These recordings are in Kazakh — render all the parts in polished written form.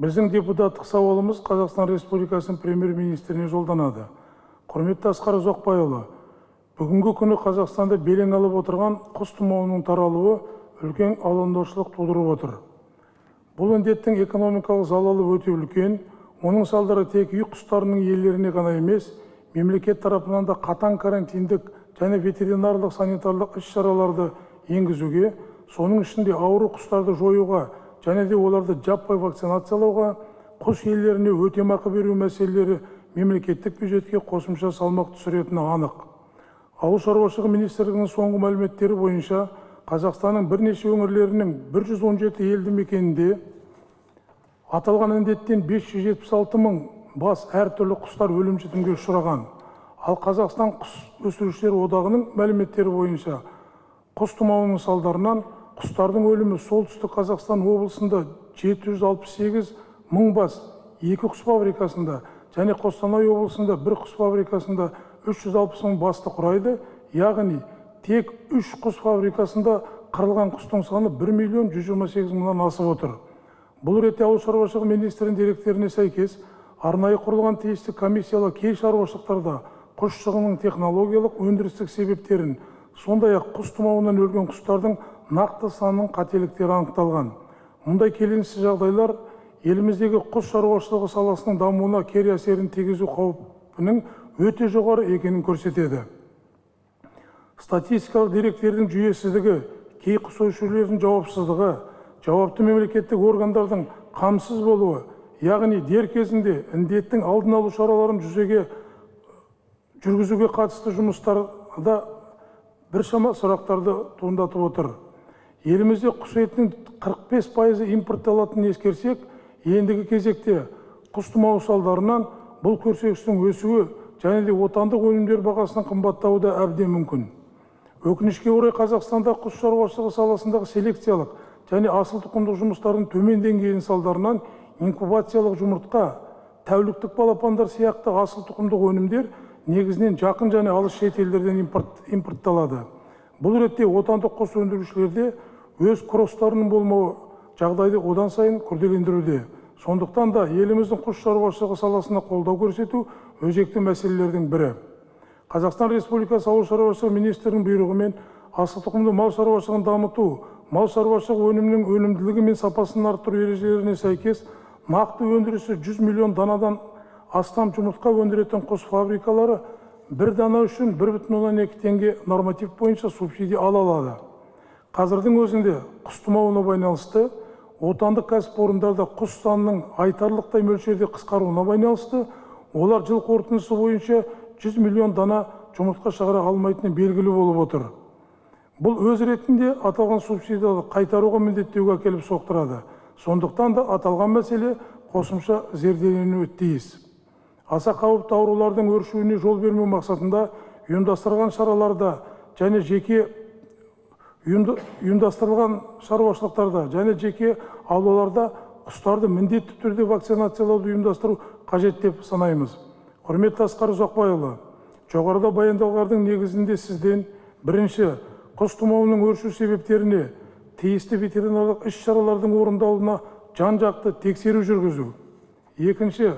Біздің депутаттық сауалымыз Қазақстан Республикасының премьер-министріне жолданады. Құрметті Асқар Ұзақбайұлы, бүгінгі күні Қазақстанда белең алып отырған құс тұмауының таралуы үлкен алаңдаушылық тудырып отыр. Бұл індеттің экономикалық залалы өте үлкен, оның салдары тек үй құстарының иелеріне ғана емес, мемлекет тарапынан да қатаң карантиндік және ветеринарлық санитарлық іс-шараларды енгізуге, соның ішінде ауру құстарды жоюға және де оларды жаппай вакцинациялауға, құс иелеріне өтемақы беру мәселелері мемлекеттік бюджетке қосымша салмақ түсіретіні анық. Ауыл шаруашылығы министрлігінің соңғы мәліметтері бойынша Қазақстанның бірнеше өңірлерінің 117 елді мекенінде аталған індеттен 576 мың бас әртүрлі құстар өлім-жітімге ұшыраған. Ал Қазақстан құс өсірушілер одағының мәліметтері бойынша құс тұмауының салдарынан құстардың өлімі солтүстік Қазақстан облысында 768 мың бас 2 құс фабрикасында және Қостанай облысында 1 құс фабрикасында 360 мың басты құрайды, яғни тек 3 құс фабрикасында қырылған құстың саны 1 миллион 128 мыңнан асып отыр. Бұл ретте ауыл шаруашылығы министрінің деректеріне сәйкес, арнайы құрылған тиісті комиссиялар кей шаруашылықтарда құс шығынының технологиялық өндірістік себептерін, сондай-ақ құс тұмауынан өлген құстардың нақты санының қателіктері анықталған. Мұндай келеңсіз жағдайлар еліміздегі құс шаруашылығы саласының дамуына кері әсерін тигізу қаупінің өте жоғары екенін көрсетеді. Статистикалық деректердің жүйесіздігі, кей құс өсірушілердің жауапсыздығы, жауапты мемлекеттік органдардың қамсыз болуы, яғни дер кезінде індеттің алдын алу шараларын жүргізуге қатысты жұмыстарда біршама сұрақтарды туындатып отыр. Елімізде құс етінің 45% импортталатынын ескерсек, ендігі кезекте құс тұмауы салдарынан бұл көрсеткіштің өсуі және де отандық өнімдер бағасының қымбаттауы да әбден мүмкін. Өкінішке орай Қазақстанда құс шаруашылығы саласындағы селекциялық және асыл тұқымдық жұмыстардың төмен деңгейінің салдарынан инкубациялық жұмыртқа, тәуліктік балапандар сияқты асыл тұқымдық өнімдер негізінен жақын және алыс шет елдерден импортталады. Бұл ретте отандық құс өндірушілерде өз кросстарының болмауы жағдайды одан сайын күрделендіруде. Сондықтан да еліміздің құс шаруашылығы саласына қолдау көрсету өзекті мәселелердің бірі. Қазақстан Республикасы ауыл шаруашылығы министрінің бұйрығымен асыл тұқымды мал шаруашылығын дамыту, мал шаруашылығы өнімінің өнімділігі мен сапасын арттыру ережелеріне сәйкес нақты өндірісі 100 миллион данадан астам жұмыртқа өндіретін құс фабрикалары бір дана үшін 1,2 теңге норматив бойынша субсидия ала алады. Қазірдің өзінде құс тұмауына байланысты отандық кәсіпорындарда құс санының айтарлықтай мөлшерде қысқаруына байланысты олар жыл қорытындысы бойынша 100 миллион дана жұмыртқа шығара алмайтыны белгілі болып отыр. Бұл өз ретінде аталған субсидияларды қайтаруға міндеттеуге әкеліп соқтырады. Сондықтан да аталған мәселе қосымша зерделенуі тиіс. Аса қауіпті аурулардың өршуіне жол бермеу мақсатында ұйымдастырылған шараларда және жеке ұйымдастырылған шаруашылықтарда және жеке аулаларда құстарды міндетті түрде вакцинациялауды ұйымдастыру қажет деп санаймыз. Құрметті Асқар Ұзақбайұлы, жоғарыда баяндалғандардың негізінде сізден бірінші, құс тұмауының өршу себептеріне, тиісті ветеринарлық іс-шаралардың орындалуына жан-жақты тексеру жүргізу. Екінші,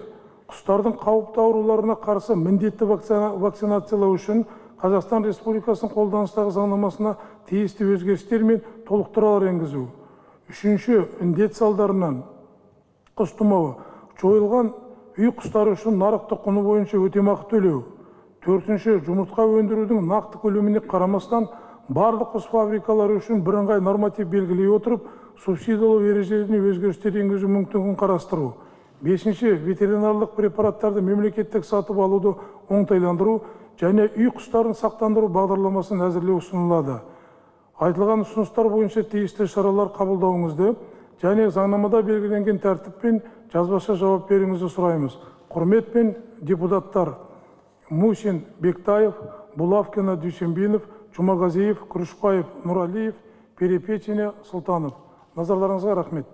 құстардың қауіпті ауруларына қарсы міндетті вакцинациялау үшін Қазақстан Республикасының қолданыстағы заңнамасына тиісті өзгерістер мен толықтырулар енгізу. Үшінші, індет салдарынан құс тұмауы жойылған үй құстары үшін нарықтық құны бойынша өтемақы төлеу. Төртінші, жұмыртқа өндірудің нақты көлеміне қарамастан барлық құс фабрикалары үшін бірыңғай норматив белгілей отырып, субсидиялау ережелеріне өзгерістер енгізу мүмкіндігін қарастыру. Бесінші, ветеринарлық препараттарды мемлекеттік сатып алуды оңтайландыру және үй құстарын сақтандыру бағдарламасын әзірлеу ұсынылады. Айтылған ұсыныстар бойынша тиісті шаралар қабылдауыңызды және заңнамада белгіленген тәртіппен жазбаша жауап беруіңізді сұраймыз. Құрметпен депутаттар Мусин, Бектаев, Булавкина, Дүйсенбинов, Жұмағазиев, Күрішбаев, Нұралиев, Перепечина, Сұлтанов. Назарларыңызға рахмет.